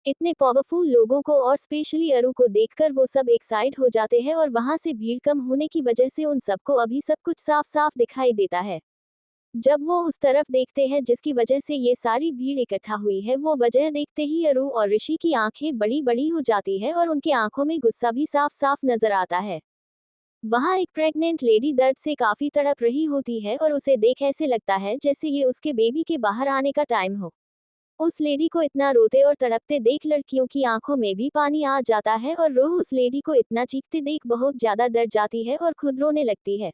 इतने पावरफुल लोगों को और स्पेशली अरु को देखकर वो सब एक्साइट हो जाते हैं और वहां से भीड़ कम होने की वजह से उन सबको अभी सब कुछ साफ साफ दिखाई देता है। जब वो उस तरफ देखते हैं जिसकी वजह से ये सारी भीड़ इकट्ठा हुई है, वो वजह देखते ही अरु और ऋषि की आंखें बड़ी बड़ी हो जाती है और उनके आंखों में गुस्सा भी साफ साफ नजर आता है। वहां एक प्रेग्नेंट लेडी दर्द से काफी तड़प रही होती है और उसे देख ऐसे लगता है जैसे ये उसके बेबी के बाहर आने का टाइम हो। उस लेडी को इतना रोते और तड़पते देख लड़कियों की आंखों में भी पानी आ जाता है और रूह उस लेडी को इतना चीखते देख बहुत ज्यादा डर जाती है और खुद रोने लगती है।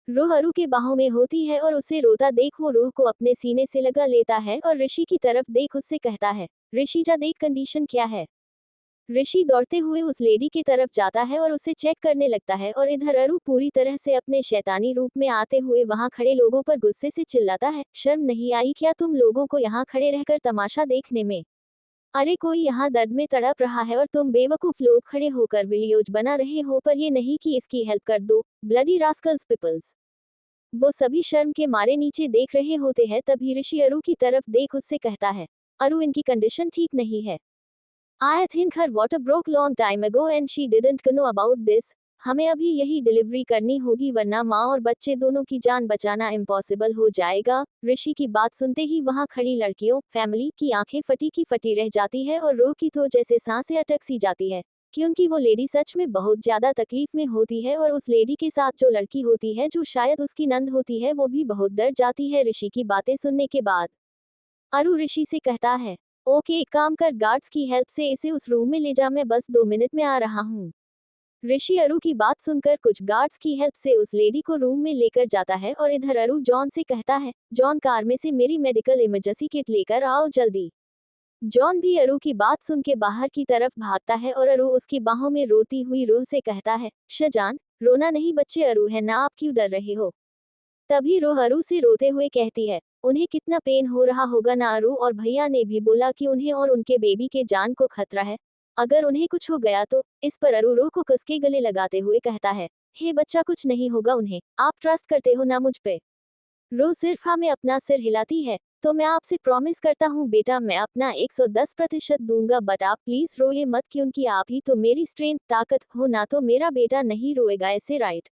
रूह अरु के बाहों में होती है और उसे रोता देख वो रूह को अपने सीने से लगा लेता है और ऋषि की तरफ देख उससे कहता है, ऋषि जा देख कंडीशन क्या है। ऋषि दौड़ते हुए उस लेडी की तरफ जाता है और उसे चेक करने लगता है और इधर अरु पूरी तरह से अपने शैतानी रूप में आते हुए वहां खड़े लोगों पर गुस्से से चिल्लाता है, शर्म नहीं आई क्या तुम लोगों को यहाँ खड़े रहकर तमाशा देखने में। अरे कोई यहाँ दर्द में तड़प रहा है और तुम बेवकूफ लोग खड़े होकर वीडियोज बना रहे हो, पर ये नहीं कि इसकी हेल्प कर दो। Bloody rascals peoples. वो सभी शर्म के मारे नीचे देख रहे होते हैं, तभी ऋषि अरु की तरफ देख उससे कहता है, अरु इनकी कंडीशन ठीक नहीं है। I think her water broke long time ago and she didn't know about this. हमें अभी यही डिलीवरी करनी होगी वरना माँ और बच्चे दोनों की जान बचाना इम्पॉसिबल हो जाएगा। ऋषि की बात सुनते ही वहाँ खड़ी लड़कियों फैमिली की आंखें फटी की फटी रह जाती है और रो की तो जैसे सांसें अटक सी जाती है, क्योंकि वो लेडी सच में बहुत ज्यादा तकलीफ में होती है और उस लेडी के साथ जो लड़की होती है जो शायद उसकी नंद होती है वो भी बहुत डर जाती है ऋषि की बातें सुनने के बाद। अरु ऋषि से कहता है, ओके एक काम कर, गार्ड्स की हेल्प से इसे उस रूम में ले जा, मैं बस 2 मिनट में आ रहा हूँ। ऋषि अरु की बात सुनकर कुछ गार्ड्स की हेल्प से उस लेडी को रूम में लेकर जाता है और इधर अरु जॉन से कहता है, जॉन कार में से मेरी मेडिकल इमरजेंसी किट लेकर आओ जल्दी। जॉन भी अरु की बात सुन के बाहर की तरफ भागता है और अरु उसकी बाहों में रोती हुई रूह से कहता है, शजान रोना नहीं बच्चे अरु है ना, आप क्यों डर रहे हो। तभी रूह अरु से रोते हुए कहती है, उन्हें कितना पेन हो रहा होगा ना। अरु और भैया ने भी बोला कि उन्हें और उनके बेबी के जान को खतरा है, अगर उन्हें कुछ हो गया तो। इस पर अरु रूह को कस के गले लगाते हुए कहता है, हे बच्चा कुछ नहीं होगा उन्हें, आप ट्रस्ट करते हो ना मुझ पे। रूह सिर्फ हाँ में अपना सिर हिलाती है, तो मैं आपसे प्रॉमिस करता हूँ बेटा मैं अपना 110% दूंगा, बट आप प्लीज रोइए मत क्योंकि आप ही तो मेरी स्ट्रेंथ ताकत हो ना, तो मेरा बेटा नहीं रोएगा ऐसे राइट।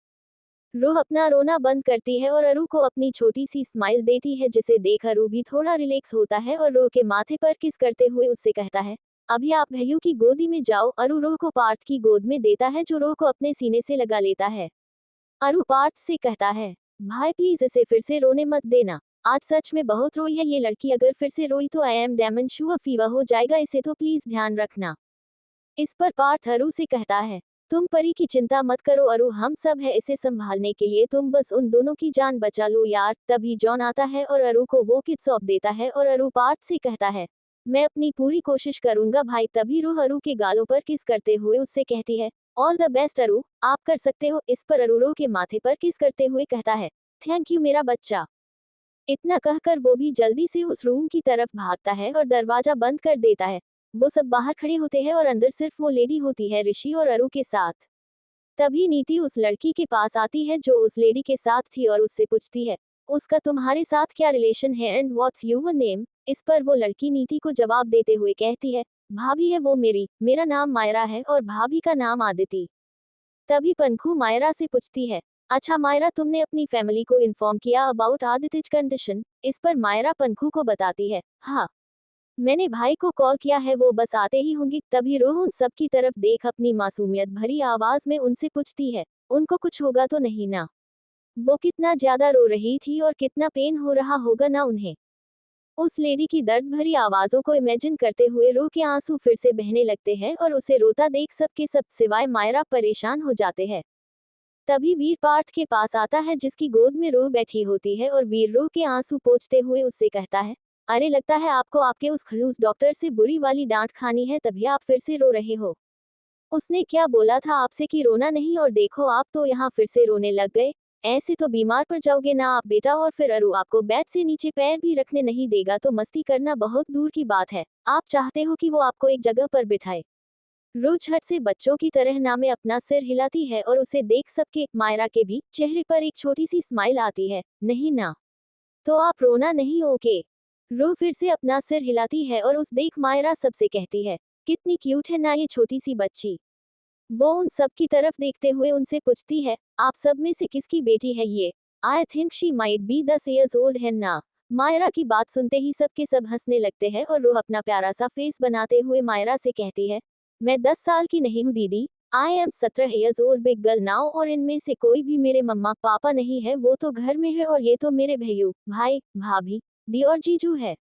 रूह अपना रोना बंद करती है और अरु को अपनी छोटी सी स्माइल देती है जिसे देख अरु भी थोड़ा रिलैक्स होता है और रूह के माथे पर किस करते हुए उससे कहता है, अभी आप भैयू की गोदी में जाओ। अरु रूह को पार्थ की गोद में देता है जो रूह को अपने सीने से लगा लेता है। अरु पार्थ से कहता है, भाई प्लीज इसे फिर से रोने मत देना, आज सच में बहुत रोई है ये लड़की, अगर फिर से रोई तो I am Damon sure fever हो जाएगा इसे, तो प्लीज ध्यान रखना। इस पर पार्थ अरु से कहता है, तुम परी की चिंता मत करो अरु, हम सब है इसे संभालने के लिए, तुम बस उन दोनों की जान बचा लो यार। तभी जॉन आता है और अरु को वो किट सौंप देता है और अरु पार्थ से कहता है, मैं अपनी पूरी कोशिश करूंगा भाई। तभी रूह अरु के गालों पर किस करते हुए उससे कहती है, ऑल द बेस्ट अरु, आप कर सकते हो। इस पर अरु रूह के माथे पर किस करते हुए कहता है, थैंक यू मेरा बच्चा। इतना कहकर वो भी जल्दी से उस रूम की तरफ भागता है और दरवाजा बंद कर देता है। वो सब बाहर खड़े होते हैं और अंदर सिर्फ वो लेडी होती है ऋषि और अरु के साथ। तभी नीति उस लड़की के पास आती है जो उस लेडी के साथ थी और उससे पूछती है, उसका तुम्हारे साथ क्या रिलेशन है एंड व्हाट्स योर नेम। इस पर वो लड़की नीति को जवाब देते हुए कहती है, भाभी है वो मेरा नाम मायरा है और भाभी का नाम आदिति। तभी पंखू मायरा से पूछती है, अच्छा मायरा तुमने अपनी फैमिली को इन्फॉर्म किया अबाउट आदितिज कंडीशन। इस पर मायरा पंखू को बताती है, हाँ मैंने भाई को कॉल किया है, वो बस आते ही होंगी। तभी रूह उन सब की तरफ देख अपनी मासूमियत भरी आवाज में उनसे पूछती है, उनको कुछ होगा तो नहीं ना। वो कितना ज्यादा रो रही थी और कितना पेन हो रहा होगा ना उन्हें। उस लेडी की दर्द भरी आवाजों को इमेजिन करते हुए रूह के आंसू फिर से बहने लगते हैं और उसे रोता देख सबके सब सिवाय मायरा परेशान हो जाते हैं। तभी वीर पार्थ के पास आता है जिसकी गोद में रूह बैठी होती है और वीर रूह के आंसू पोंछते हुए उससे कहता है, अरे लगता है आपको आपके उस खड़ूस डॉक्टर से बुरी वाली डांट खानी है, तभी आप फिर से रो रहे हो। उसने क्या बोला था आपसे कि रोना नहीं, और देखो आप तो यहाँ फिर से रोने लग गए। ऐसे तो बीमार पड़ जाओगे ना आप बेटा, और फिर अरु आपको बेड से नीचे पैर भी रखने नहीं देगा, तो मस्ती करना बहुत दूर की बात है। आप चाहते हो कि वो आपको एक जगह पर बिठाए। रूह झट से बच्चों की तरह ना में अपना सिर हिलाती है और उसे देख सबके मायरा के भी चेहरे पर एक छोटी सी स्माइल आती है, नहीं ना, तो आप रोना नहीं ओके। रो फिर से अपना सिर हिलाती है और उस देख मायरा सबसे कहती है, कितनी क्यूट है ना ये छोटी सी बच्ची। वो उन सब की तरफ देखते हुए उनसे पूछती है, आप सब में से किसकी बेटी है ये? I think she might be 10 years old है ना। मायरा की बात सुनते ही सब के सब हंसने लगते हैं और रोह अपना प्यारा सा फेस बनाते हुए मायरा से कहती है, मैं 10 साल की नहीं हूँ दीदी, I am 17 years old big girl now, और इनमें से कोई भी मेरे मम्मा पापा नहीं है, वो तो घर में है और ये तो मेरे भैयू भाई भाभी दी और जीजू है।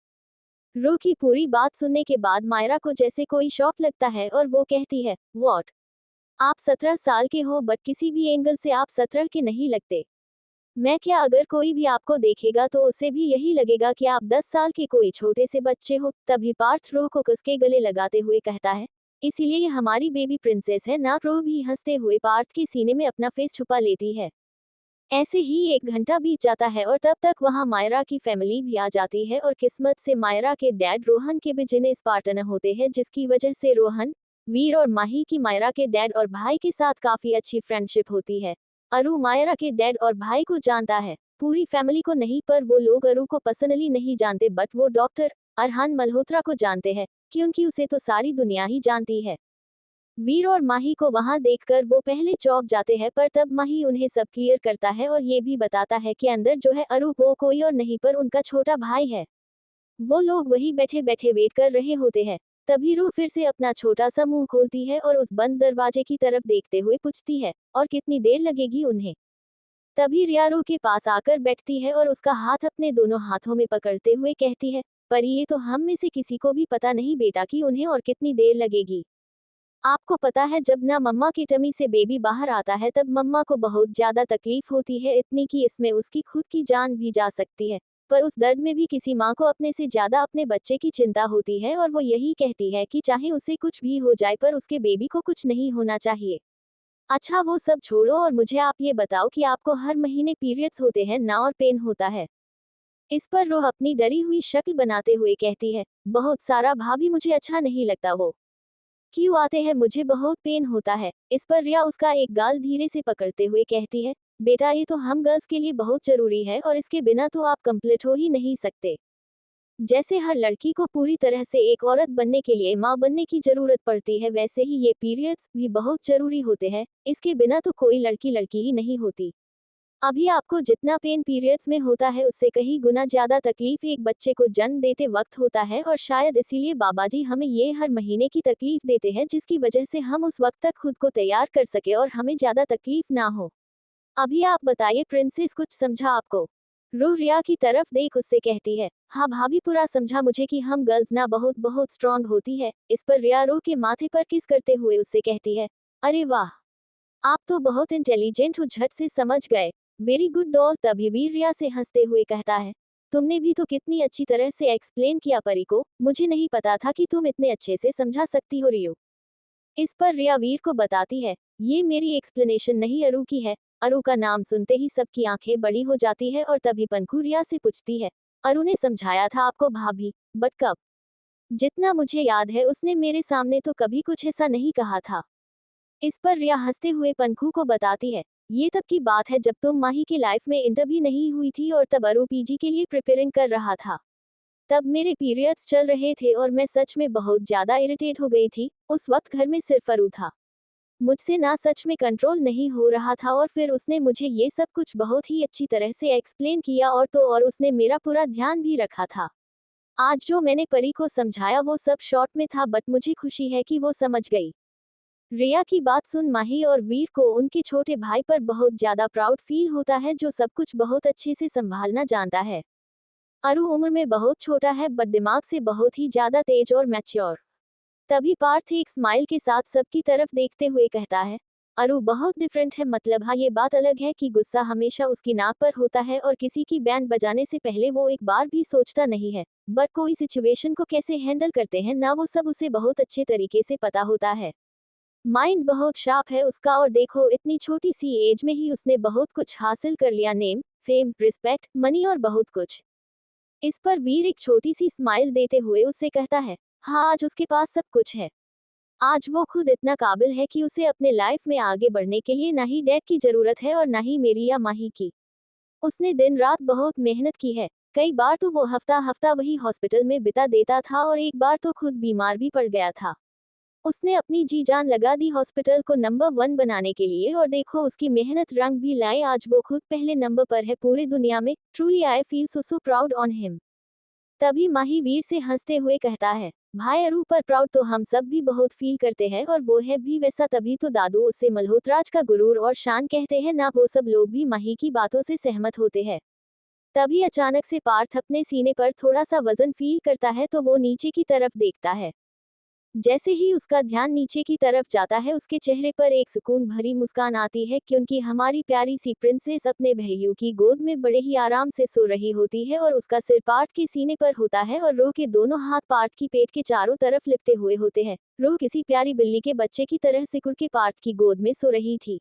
रो की पूरी बात सुनने के बाद मायरा को जैसे कोई शौक लगता है और वो कहती है, व्हाट, आप 17 साल के हो बट किसी भी एंगल से आप 17 के नहीं लगते। मैं क्या, अगर कोई भी आपको देखेगा तो उसे भी यही लगेगा कि आप 10 साल के कोई छोटे से बच्चे हो। तभी पार्थ रो को कसके गले लगाते हुए कहता है, इसीलिए ये हमारी बेबी प्रिंसेस है ना। रो भी हंसते हुए पार्थ के सीने में अपना फेस छुपा लेती है। ऐसे ही 1 घंटा बीत जाता है और तब तक वहां मायरा की फैमिली भी आ जाती है और किस्मत से मायरा के डैड रोहन के बिजनेस पार्टनर होते हैं, जिसकी वजह से रोहन, वीर और माही की मायरा के डैड और भाई के साथ काफी अच्छी फ्रेंडशिप होती है। अरु मायरा के डैड और भाई को जानता है, पूरी फैमिली को नहीं, पर वो लोग अरु को पर्सनली नहीं जानते, बट वो डॉक्टर अरहान मल्होत्रा को जानते हैं, क्योंकि उसे तो सारी दुनिया ही जानती है। वीर और माही को वहां देखकर वो पहले चौंक जाते हैं, पर तब माही उन्हें सब क्लियर करता है और ये भी बताता है कि अंदर जो है अरूप वो कोई और नहीं पर उनका छोटा भाई है। वो लोग वही बैठे बैठे वेट कर रहे होते हैं। तभी रूह फिर से अपना छोटा सा मुंह खोलती है और उस बंद दरवाजे की तरफ देखते हुए पूछती है, और कितनी देर लगेगी उन्हें? तभी रिया रूह के पास आकर बैठती है और उसका हाथ अपने दोनों हाथों में पकड़ते हुए कहती है, पर ये तो हम में से किसी को भी पता नहीं बेटा कि उन्हें और कितनी देर लगेगी। आपको पता है, जब ना मम्मा की टमी से बेबी बाहर आता है तब मम्मा को बहुत ज्यादा तकलीफ होती है, इतनी कि इसमें उसकी खुद की जान भी जा सकती है। पर उस दर्द में भी किसी माँ को अपने से ज्यादा अपने बच्चे की चिंता होती है और वो यही कहती है कि चाहे उसे कुछ भी हो जाए पर उसके बेबी को कुछ नहीं होना चाहिए। अच्छा वो सब छोड़ो और मुझे आप ये बताओ कि आपको हर महीने पीरियड्स होते हैं ना और पेन होता है? इस पर रोह अपनी डरी हुई शक्ल बनाते हुए कहती है, बहुत सारा भाभी, मुझे अच्छा नहीं लगता वो क्यों आते हैं, मुझे बहुत पेन होता है। इस पर रिया उसका एक गाल धीरे से पकड़ते हुए कहती है, बेटा ये तो हम गर्ल्स के लिए बहुत जरूरी है और इसके बिना तो आप कंप्लीट हो ही नहीं सकते। जैसे हर लड़की को पूरी तरह से एक औरत बनने के लिए माँ बनने की जरूरत पड़ती है, वैसे ही ये पीरियड्स भी बहुत जरूरी होते हैं, इसके बिना तो कोई लड़की लड़की ही नहीं होती। अभी आपको जितना पेन पीरियड्स में होता है उससे कहीं गुना ज्यादा तकलीफ एक बच्चे को जन्म देते वक्त होता है, और शायद इसीलिए बाबा जी हमें ये हर महीने की तकलीफ देते हैं, जिसकी वजह से हम उस वक्त तक खुद को तैयार कर सके और हमें ज्यादा तकलीफ ना हो। अभी आप बताइए प्रिंसेस, कुछ समझा आपको? रूह रिया की तरफ देख उससे कहती है, हाँ भाभी, पूरा समझा मुझे कि हम गर्ल्स ना बहुत बहुत स्ट्रांग होती है। इस पर रिया रूह के माथे पर किस करते हुए उससे कहती है, अरे वाह, आप तो बहुत इंटेलिजेंट हो, झट से समझ गए। Very good doll. तभी वीर रिया से हंसते हुए कहता है, तुमने भी तो कितनी अच्छी तरह से एक्सप्लेन किया परी को, मुझे नहीं पता था कि तुम इतने अच्छे से समझा सकती हो रियो। इस पर रिया वीर को बताती है, ये मेरी एक्सप्लेनेशन नहीं अरु की है। अरु का नाम सुनते ही सबकी आंखें बड़ी हो जाती है और तभी पनखू रिया से पूछती है, अरु ने समझाया था आपको भाभी, बट कब? जितना मुझे याद है उसने मेरे सामने तो कभी कुछ ऐसा नहीं कहा था। इस पर रिया हंसते हुए पनखू को बताती है, ये तब की बात है जब तुम माही की लाइफ में इंटर भी नहीं हुई थी और तब अरु पीजी के लिए प्रिपेयरिंग कर रहा था। तब मेरे पीरियड्स चल रहे थे और मैं सच में बहुत ज्यादा इरिटेट हो गई थी। उस वक्त घर में सिर्फ अरु था, मुझसे ना सच में कंट्रोल नहीं हो रहा था, और फिर उसने मुझे ये सब कुछ बहुत ही अच्छी तरह से एक्सप्लेन किया और तो और उसने मेरा पूरा ध्यान भी रखा था। आज जो मैंने परी को समझाया वो सब शॉर्ट में था, बट मुझे खुशी है कि वो समझ गई। रिया की बात सुन माही और वीर को उनके छोटे भाई पर बहुत ज्यादा प्राउड फील होता है, जो सब कुछ बहुत अच्छे से संभालना जानता है। अरु उम्र में बहुत छोटा है बट दिमाग से बहुत ही ज्यादा तेज और मैच्योर। तभी पार्थ एक स्माइल के साथ सबकी तरफ देखते हुए कहता है, अरु बहुत डिफरेंट है, मतलब हाँ ये बात अलग है कि गुस्सा हमेशा उसकी नाक पर होता है और किसी की बैंड बजाने से पहले वो एक बार भी सोचता नहीं है, बट कोई सिचुएशन को कैसे हैंडल करते हैं ना, वो सब उसे बहुत अच्छे तरीके से पता होता है। माइंड बहुत शार्प है उसका, और देखो इतनी छोटी सी एज में ही उसने बहुत कुछ हासिल कर लिया, नेम, फेम, रिस्पेक्ट, मनी और बहुत कुछ। इस पर वीर एक छोटी सी स्माइल देते हुए उससे कहता है, हाँ आज उसके पास सब कुछ है। आज वो खुद इतना काबिल है कि उसे अपने लाइफ में आगे बढ़ने के लिए ना ही डैड की जरूरत है और ना ही मेरी या माही की। उसने दिन रात बहुत मेहनत की है। कई बार तो वो हफ्ता हफ्ता वही हॉस्पिटल में बिता देता था और एक बार तो खुद बीमार भी पड़ गया था। उसने अपनी जी जान लगा दी हॉस्पिटल को नंबर 1 बनाने के लिए और देखो उसकी मेहनत रंग भी लाए, आज वो खुद पहले नंबर पर है पूरी दुनिया में। Truly I feel so proud on him. तभी माही वीर से हंसते हुए कहता है, भाई अरू पर प्राउड तो हम सब भी बहुत फील करते हैं और वो है भी वैसा, तभी तो दादू उससे मल्होत्राज का गुरूर और शान कहते हैं ना। वो सब लोग भी माही की बातों से सहमत होते हैं। तभी अचानक से पार्थ अपने सीने पर थोड़ा सा वजन फील करता है तो वो नीचे की तरफ देखता है। जैसे ही उसका ध्यान नीचे की तरफ जाता है उसके चेहरे पर एक सुकून भरी मुस्कान आती है, क्योंकि हमारी प्यारी सी प्रिंसेस अपने भैयू की गोद में बड़े ही आराम से सो रही होती है और उसका सिर पार्थ के सीने पर होता है और रो के दोनों हाथ पार्थ की पेट के चारों तरफ लिपटे हुए होते हैं। रो किसी प्यारी बिल्ली के बच्चे की तरह सिकुड़ के पार्थ की गोद में सो रही थी।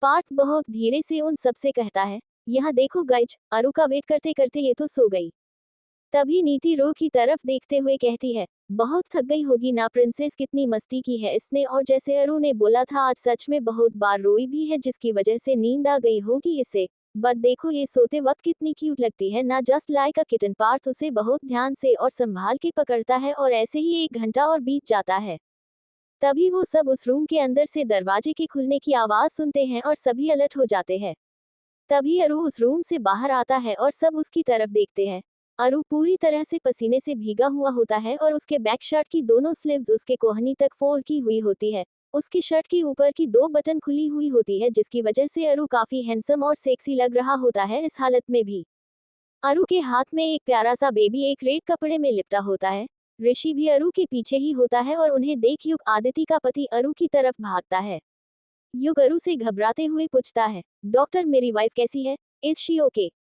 पार्थ बहुत धीरे से उन सबसे कहता है, यहाँ देखो गाइज, अरू का वेट करते करते ये तो सो गई। तभी नीति रो की तरफ देखते हुए कहती है, बहुत थक गई होगी ना प्रिंसेस, कितनी मस्ती की है इसने, और जैसे अरू ने बोला था आज सच में बहुत बार रोई भी है जिसकी वजह से नींद आ गई होगी इसे। बट देखो ये सोते वक्त कितनी क्यूट लगती है ना, just like a kitten. Parth उसे बहुत ध्यान से और संभाल के पकड़ता है और ऐसे ही 1 घंटा और बीत जाता है। तभी वो सब उस रूम के अंदर से दरवाजे के खुलने की आवाज सुनते हैं और सभी अलर्ट हो जाते हैं। तभी अरू उस रूम से बाहर आता है और सब उसकी तरफ देखते हैं। अरू पूरी तरह से पसीने से भीगा हुआ होता है और उसके बैक शर्ट की दोनों स्लीव्स उसके कोहनी तक फोल्ड की हुई होती है। उसकी शर्ट की ऊपर की 2 बटन खुली हुई होती है जिसकी वजह से अरू काफी हैंडसम और सेक्सी लग रहा होता है इस हालत में भी। अरू के हाथ में एक प्यारा सा बेबी एक रेड कपड़े में लिपटा होता है। ऋषि भी अरू के पीछे ही होता है और उन्हें देख युग आदिति का पति अरू की तरफ भागता है। युग अरू से घबराते हुए पूछता है, डॉक्टर मेरी वाइफ कैसी है, इज शी ओके?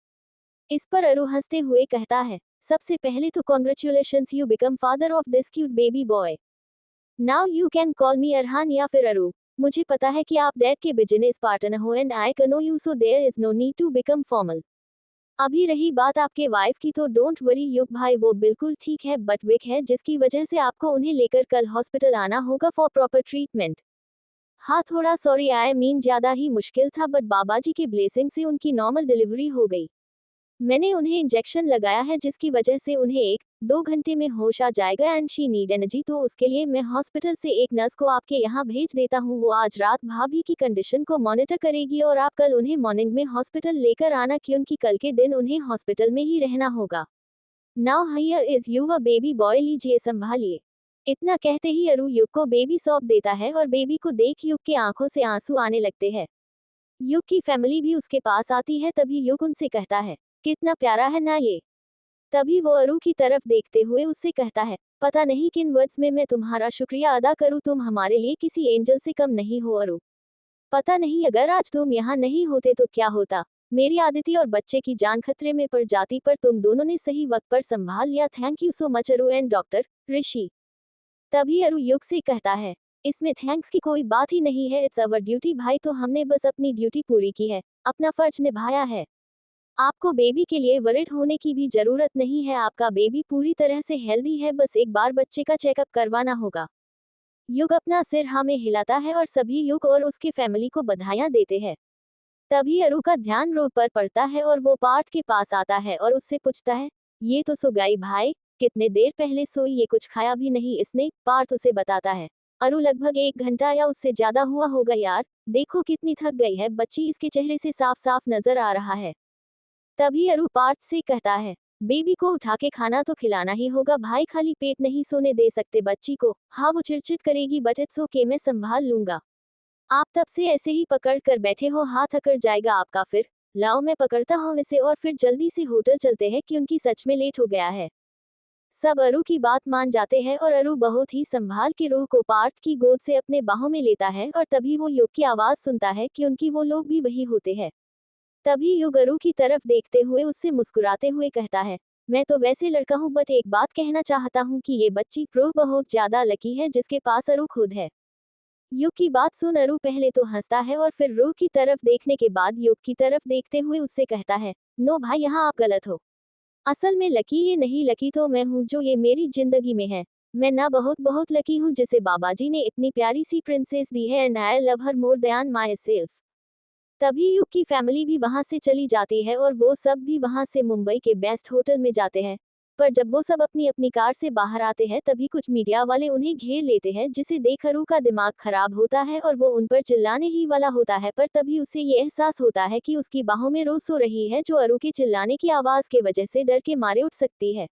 इस पर अरू हंसते हुए कहता है, सबसे पहले तो congratulations, you become father of this cute baby boy. Now you can call me Arhan या फिर अरू। मुझे पता है कि आप डैड के बिजनेस पार्टनर हो and I can know you, so there is no need to become formal. अभी रही बात आपके वाइफ की तो डोंट वरी युग भाई, वो बिल्कुल ठीक है, बट वीक है जिसकी वजह से आपको उन्हें लेकर कल हॉस्पिटल आना होगा फॉर प्रॉपर ट्रीटमेंट। हाँ थोड़ा सॉरी, आई मीन ज्यादा ही मुश्किल था, बट बाबाजी के ब्लेसिंग से उनकी नॉर्मल डिलीवरी हो गई। मैंने उन्हें इंजेक्शन लगाया है जिसकी वजह से उन्हें 1-2 घंटे में होश आ जाएगा एंड शी नीड एनर्जी, तो उसके लिए मैं हॉस्पिटल से एक नर्स को आपके यहाँ भेज देता हूँ। वो आज रात भाभी की कंडीशन को मॉनिटर करेगी और आप कल उन्हें मॉर्निंग में हॉस्पिटल लेकर आना, क्योंकि कल के दिन उन्हें हॉस्पिटल में ही रहना होगा। Now here is you a baby boy, लीजिए संभालिए। इतना कहते ही अरू युग को बेबी सौंप देता है और बेबी को देख युग के आंखों से आंसू आने लगते हैं। युग की फैमिली भी उसके पास आती है, तभी युग उनसे कहता है, कितना प्यारा है ना ये। तभी वो अरू की तरफ देखते हुए उससे कहता है, पता नहीं किन वर्ड्स में मैं तुम्हारा शुक्रिया अदा करूं, तुम हमारे लिए किसी एंजल से कम नहीं हो अरू। पता नहीं अगर आज तुम यहाँ नहीं होते तो क्या होता, मेरी आदिति और बच्चे की जान खतरे में पड़ जाती, पर तुम दोनों ने सही वक्त पर संभाल लिया, थैंक यू सो मच अरू एंड डॉक्टर ऋषि। तभी अरू युग से कहता है, इसमें थैंक्स की कोई बात ही नहीं है, इट्स अवर ड्यूटी भाई, तो हमने बस अपनी ड्यूटी पूरी की है, अपना फर्ज निभाया है। आपको बेबी के लिए वरिड होने की भी जरूरत नहीं है, आपका बेबी पूरी तरह से हेल्दी है, बस एक बार बच्चे का चेकअप करवाना होगा। युग अपना सिर हाँ में हिलाता है और सभी युग और उसके फैमिली को बधाइयां देते हैं। तभी अरू का ध्यान रो पर पड़ता है और वो पार्थ के पास आता है और उससे पूछता है, ये तो सो गई भाई, कितने देर पहले सोई, ये कुछ खाया भी नहीं इसने। पार्थ उसे बताता है, अरू लगभग 1 घंटा या उससे ज्यादा हुआ होगा यार, देखो कितनी थक गई है बच्ची, इसके चेहरे से साफ साफ नजर आ रहा है। तभी अरू पार्थ से कहता है, बेबी को उठा के खाना तो खिलाना ही होगा भाई, खाली पेट नहीं सोने दे सकते बच्ची को। हाँ वो चिड़चिड़ करेगी बट इट्स ओके, मैं संभाल लूंगा। आप तब से ऐसे ही पकड़ कर बैठे हो, हाथ अकड़ जाएगा आपका फिर। लाओ मैं पकड़ता हूँ इसे और फिर जल्दी से होटल चलते हैं, क्योंकि सच में लेट हो गया है। सब अरू की बात मान जाते हैं और अरू बहुत ही संभाल के रूह को पार्थ की गोद से अपने बाहों में लेता है और तभी वो युग की आवाज सुनता है, क्योंकि वो लोग भी वही होते हैं। तभी युग अरू की तरफ देखते हुए उससे मुस्कुराते हुए कहता है, मैं तो वैसे लड़का हूँ, बट एक बात कहना चाहता हूँ कि ये बच्ची प्रो बहुत ज्यादा लकी है जिसके पास अरू खुद है। युग की बात सुन अरू पहले तो हंसता है और फिर रूह की तरफ देखने के बाद युग की तरफ देखते हुए उससे कहता है, नो भाई यहाँ आप गलत हो। असल में लकी ये नहीं, लकी तो मैं हूँ जो ये मेरी जिंदगी में है। मैं ना बहुत बहुत लकी हूँ जिसे बाबाजी ने इतनी प्यारी सी प्रिंसेस दी है and I love her more than my self. तभी युग की फैमिली भी वहां से चली जाती है और वो सब भी वहां से मुंबई के बेस्ट होटल में जाते हैं। पर जब वो सब अपनी अपनी कार से बाहर आते हैं तभी कुछ मीडिया वाले उन्हें घेर लेते हैं, जिसे देख अरु का दिमाग खराब होता है और वो उन पर चिल्लाने ही वाला होता है, पर तभी उसे ये एहसास होता है कि उसकी बाहों में रोज सो रही है, जो अरु के चिल्लाने की आवाज के वजह से डर के मारे उठ सकती है।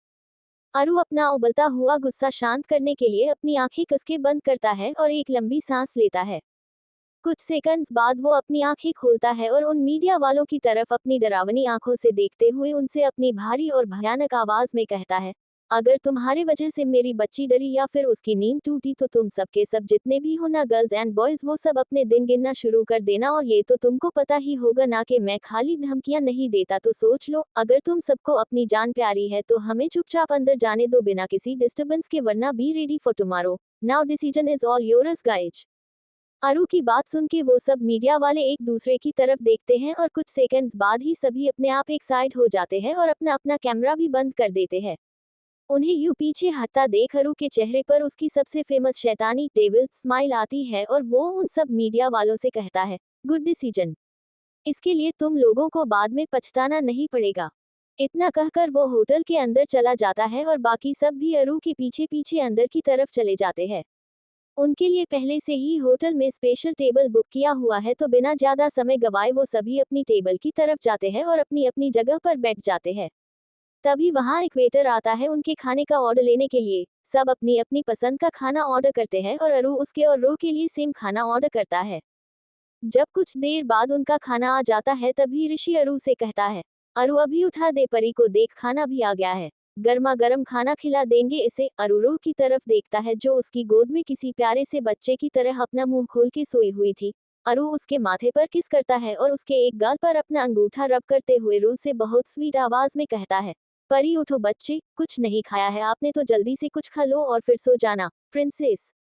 अरु अपना उबलता हुआ गुस्सा शांत करने के लिए अपनी आंखें कस के बंद करता है और एक लंबी सांस लेता है। कुछ सेकंड्स बाद वो अपनी आंखें खोलता है और उन मीडिया वालों की तरफ अपनी डरावनी आंखों से देखते हुए उनसे अपनी भारी और भयानक आवाज में कहता है, अगर तुम्हारे वजह से मेरी बच्ची डरी या फिर उसकी नींद टूटी तो तुम सबके सब जितने भी हो ना, गर्ल्स एंड बॉयज, वो सब अपने दिन गिनना शुरू कर देना। और ये तो तुमको पता ही होगा ना कि मैं खाली धमकियां नहीं देता, तो सोच लो, अगर तुम सबको अपनी जान प्यारी है तो हमें चुपचाप अंदर जाने दो बिना किसी डिस्टर्बेंस के, वरना be ready for tomorrow. Now decision is all yours guys. अरु की बात सुन के वो सब मीडिया वाले एक दूसरे की तरफ देखते हैं और कुछ सेकंड्स बाद ही सभी अपने आप एक साइड हो जाते हैं और अपना अपना कैमरा भी बंद कर देते हैं। उन्हें यूं पीछे हटता देख अरु के चेहरे पर उसकी सबसे फेमस शैतानी डेविल स्माइल आती है और वो उन सब मीडिया वालों से कहता है, गुड डिसीजन, इसके लिए तुम लोगों को बाद में पछताना नहीं पड़ेगा। इतना कहकर वो होटल के अंदर चला जाता है और बाकी सब भी अरु के पीछे पीछे अंदर की तरफ चले जाते हैं। उनके लिए पहले से ही होटल में स्पेशल टेबल बुक किया हुआ है, तो बिना ज्यादा समय गवाए वो सभी अपनी टेबल की तरफ जाते हैं और अपनी अपनी जगह पर बैठ जाते हैं। तभी वहां एक वेटर आता है उनके खाने का ऑर्डर लेने के लिए। सब अपनी अपनी पसंद का खाना ऑर्डर करते हैं और अरु उसके और रो के लिए सेम खाना ऑर्डर करता है। जब कुछ देर बाद उनका खाना आ जाता है तभी ऋषि अरु से कहता है, अरु अभी उठा दे, परी को देख खाना भी आ गया है, गर्मा गर्म खाना खिला देंगे इसे। अरु रो की तरफ देखता है जो उसकी गोद में किसी प्यारे से बच्चे की तरह अपना मुंह खोल के सोई हुई थी। अरु उसके माथे पर किस करता है और उसके एक गाल पर अपना अंगूठा रब करते हुए रो से बहुत स्वीट आवाज में कहता है, परी उठो बच्चे, कुछ नहीं खाया है आपने तो जल्दी से कुछ खा लो और फिर सो जाना प्रिंसेस।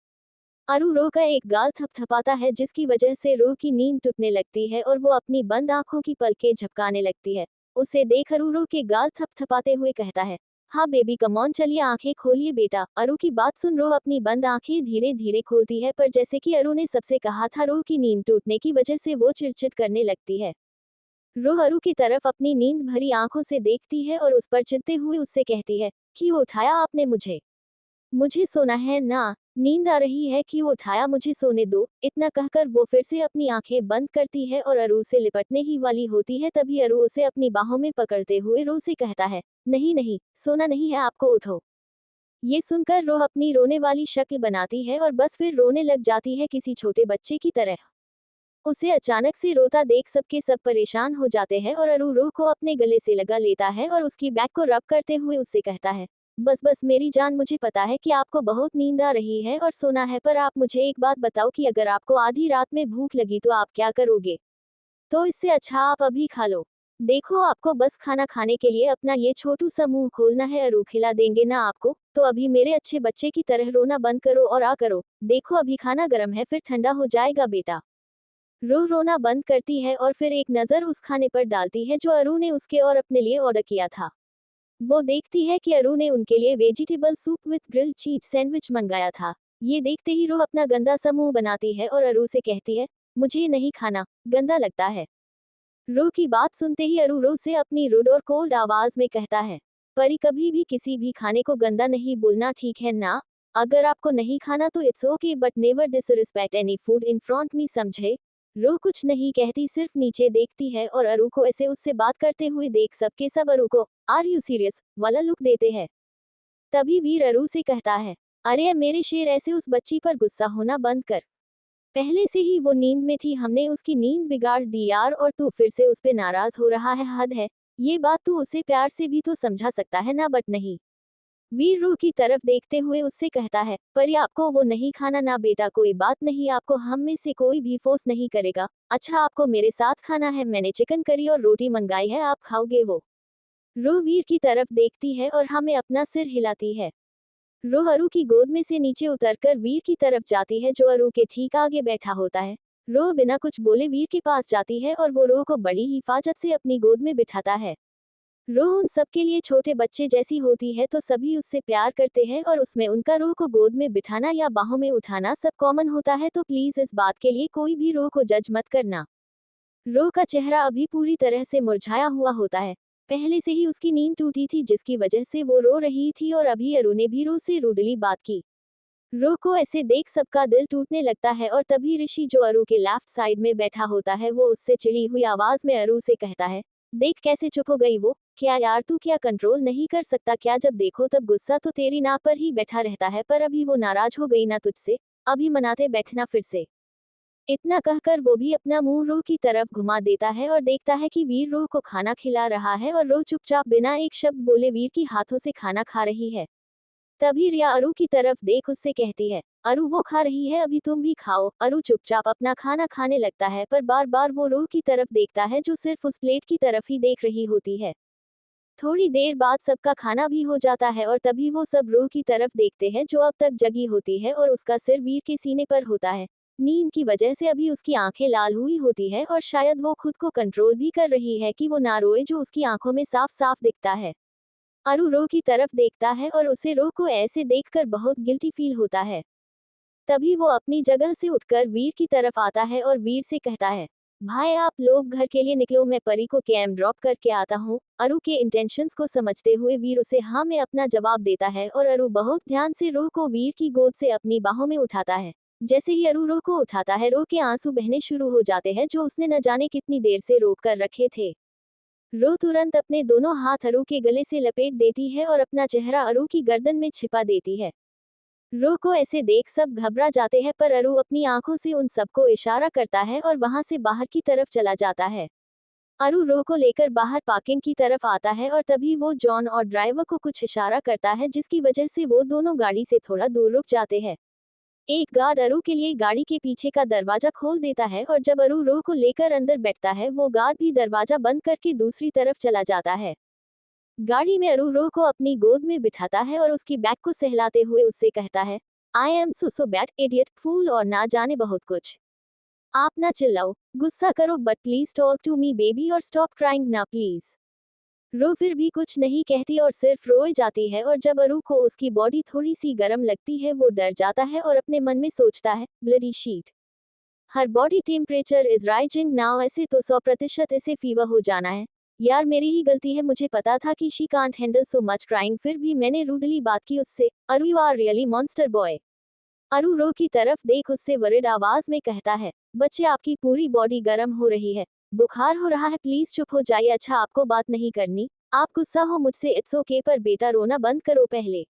अरु रो का एक गाल थपथपाता है जिसकी वजह से रो की नींद टूटने लगती है और वो अपनी बंद आंखों की पलकें झपकाने लगती है। उसे देख अरु रो के गाल थपथपाते हुए कहता है, हाँ बेबी कम ऑन, चलिए आंखें खोलिए बेटा। अरु की बात सुन रो अपनी बंद आंखें धीरे धीरे खोलती है, पर जैसे कि अरु ने सबसे कहा था, रो की नींद टूटने की वजह से वो चिड़चिड़ करने लगती है। रो अरु की तरफ अपनी नींद भरी आंखों से देखती है और उस पर चिढ़ते हुए उससे कहती है, क्यों उठाया आपने मुझे? मुझे सोना है ना, नींद आ रही है, क्यों उठाया, मुझे सोने दो। इतना कहकर वो फिर से अपनी आंखें बंद करती है और अरु से लिपटने ही वाली होती है, तभी अरु उसे अपनी बाहों में पकड़ते हुए रो से कहता है, नहीं नहीं, सोना नहीं है आपको, उठो। ये सुनकर रो अपनी रोने वाली शक्ल बनाती है और बस फिर रोने लग जाती है किसी छोटे बच्चे की तरह। उसे अचानक से रोता देख सबके सब परेशान हो जाते हैं और अरु रो को अपने गले से लगा लेता है और उसकी बैक को रब करते हुए उससे कहता है, बस बस मेरी जान, मुझे पता है कि आपको बहुत नींद आ रही है और सोना है, पर आप मुझे एक बात बताओ कि अगर आपको आधी रात में भूख लगी तो आप क्या करोगे? तो इससे अच्छा आप अभी खा लो। देखो आपको बस खाना खाने के लिए अपना ये छोटू सा मुंह खोलना है, अरु खिला देंगे ना आपको, तो अभी मेरे अच्छे बच्चे की तरह रोना बंद करो और आ करो। देखो अभी खाना गर्म है, फिर ठंडा हो जाएगा बेटा। रो रोना बंद करती है और फिर एक नज़र उस खाने पर डालती है जो अरु ने उसके और अपने लिए ऑर्डर किया था। वो देखती है कि अरु ने उनके लिए vegetable soup with grilled cheese sandwich मंगाया था। ये देखते ही रो अपना गंदा सा मुंह बनाती है और अरु से कहती है, मुझे ये नहीं खाना, गंदा लगता है। रो की बात सुनते ही अरु रो से अपनी रुड और कोल्ड आवाज में कहता है, परी कभी भी किसी भी खाने को गंदा नहीं बोलना, ठीक है ना? अगर आपको नहीं खाना तो it's okay, but never disrespect any food in front me, समझे? रो कुछ नहीं कहती, सिर्फ नीचे देखती है और अरु को ऐसे उससे बात करते हुए देख सबके सब अरु को आर यू सीरियस वाला लुक देते हैं। तभी वीर अरु से कहता है, अरे मेरे शेर, ऐसे उस बच्ची पर गुस्सा होना बंद कर। पहले से ही वो नींद में थी, हमने उसकी नींद बिगाड़ दी यार, और तू फिर से उस पे नाराज हो रहा है, हद है। ये बात तू उसे प्यार से भी तो समझा सकता है ना, बट नहीं। वीर रू की तरफ देखते हुए उससे कहता है, पर आपको वो नहीं खाना ना बेटा, कोई बात नहीं, आपको हम में से कोई भी फोर्स नहीं करेगा। अच्छा आपको मेरे साथ खाना है, मैंने चिकन करी और रोटी मंगाई है, आप खाओगे वो? रू वीर की तरफ देखती है और हमें अपना सिर हिलाती है। रो अरु की गोद में से नीचे उतरकर वीर की तरफ जाती है जो अरु के ठीक आगे बैठा होता है। रो बिना कुछ बोले वीर के पास जाती है और वो रो को बड़ी हिफाजत से अपनी गोद में बिठाता है। रो उन सबके लिए छोटे बच्चे जैसी होती है, तो सभी उससे प्यार करते हैं और उसमें उनका रो को गोद में बिठाना या बाहों में उठाना सब कॉमन होता है, तो प्लीज इस बात के लिए कोई भी रो को जज मत करना। रो का चेहरा अभी पूरी तरह से मुरझाया हुआ होता है। पहले से ही उसकी नींद टूटी थी जिसकी वजह से वो रो रही थी और अभी अरु ने भी रो से रूडली बात की। रो को ऐसे देख सबका दिल टूटने लगता है और तभी ऋषि जो अरु के लेफ्ट साइड में बैठा होता है वो उससे चिढ़ी हुई आवाज में अरु से कहता है, देख कैसे चुप हो गई वो, क्या यार तू क्या कंट्रोल नहीं कर सकता क्या, जब देखो तब गुस्सा तो तेरी नाक पर ही बैठा रहता है, पर अभी वो नाराज हो गई ना तुझसे, अभी मनाते बैठना फिर से। इतना कहकर वो भी अपना मुंह रो की तरफ घुमा देता है और देखता है कि वीर रो को खाना खिला रहा है और रो चुपचाप बिना एक शब्द बोले वीर की हाथों से खाना खा रही है। तभी रिया अरु की तरफ देख उससे कहती है, अरु वो खा रही है अभी तुम भी खाओ। अरु चुपचाप अपना खाना खाने लगता है पर बार बार वो रो की तरफ देखता है जो सिर्फ उस प्लेट की तरफ ही देख रही होती है। थोड़ी देर बाद सबका खाना भी हो जाता है और तभी वो सब रो की तरफ देखते हैं जो अब तक जगी होती है और उसका सिर वीर के सीने पर होता है। नींद की वजह से अभी उसकी आंखें लाल हुई होती है और शायद वो खुद को कंट्रोल भी कर रही है कि वो ना रोए जो उसकी आंखों में साफ साफ दिखता है। अरु रो की तरफ देखता है और उसे रो को ऐसे देखकर बहुत गिल्टी फील होता है। तभी वो अपनी जगह से उठकर वीर की तरफ आता है और वीर से कहता है, भाई आप लोग घर के लिए निकलो मैं परी को कैम ड्रॉप करके आता हूँ। अरु के इंटेंशंस को समझते हुए वीर उसे हाँ में अपना जवाब देता है और अरु बहुत ध्यान से रो को वीर की गोद से अपनी बाहों में उठाता है। जैसे ही अरु रो को उठाता है रो के आंसू बहने शुरू हो जाते हैं जो उसने न जाने कितनी देर से रोक कर रखे थे। रो तुरंत अपने दोनों हाथ अरु के गले से लपेट देती है और अपना चेहरा अरु की गर्दन में छिपा देती है। रो को ऐसे देख सब घबरा जाते हैं पर अरु अपनी आंखों से उन सबको इशारा करता है और वहां से बाहर की तरफ चला जाता है। अरु रो को लेकर बाहर पार्किंग की तरफ आता है और तभी वो जॉन और ड्राइवर को कुछ इशारा करता है जिसकी वजह से वो दोनों गाड़ी से थोड़ा दूर रुक जाते हैं। एक गार्ड अरु के लिए गाड़ी के पीछे का दरवाजा खोल देता है और जब अरु रो को लेकर अंदर बैठता है वो गार्ड भी दरवाजा बंद करके दूसरी तरफ चला जाता है। गाड़ी में अरु रो को अपनी गोद में बिठाता है और उसकी बैग को सहलाते हुए उससे कहता है, I am so bad idiot fool और ना जाने बहुत कुछ। आप ना चिल्लाओ, गुस्सा करो but please talk to me baby और स्टॉप क्राइंग ना प्लीज। रो फिर भी कुछ नहीं कहती और सिर्फ रोए जाती है और जब अरु को उसकी बॉडी थोड़ी सी गर्म लगती है वो डर जाता है और अपने मन में सोचता है, bloody sheet, her body temperature is rising now, ऐसे तो 100% ऐसे फीवर हो जाना है। यार मेरी ही गलती है, मुझे पता था कि she can't handle so much crying, फिर भी मैंने रूडली बात की उससे। Aru you are really monster boy. Aru रो की तरफ देख उससे वरिड आवाज में कहता है, बच्चे आपकी पूरी बॉडी गर्म हो रही है, बुखार हो रहा है, प्लीज चुप हो जाइए। अच्छा आपको बात नहीं करनी, आप गुस्सा हो मुझसे, इट्स ओके, पर बेटा रोना बंद करो पहले।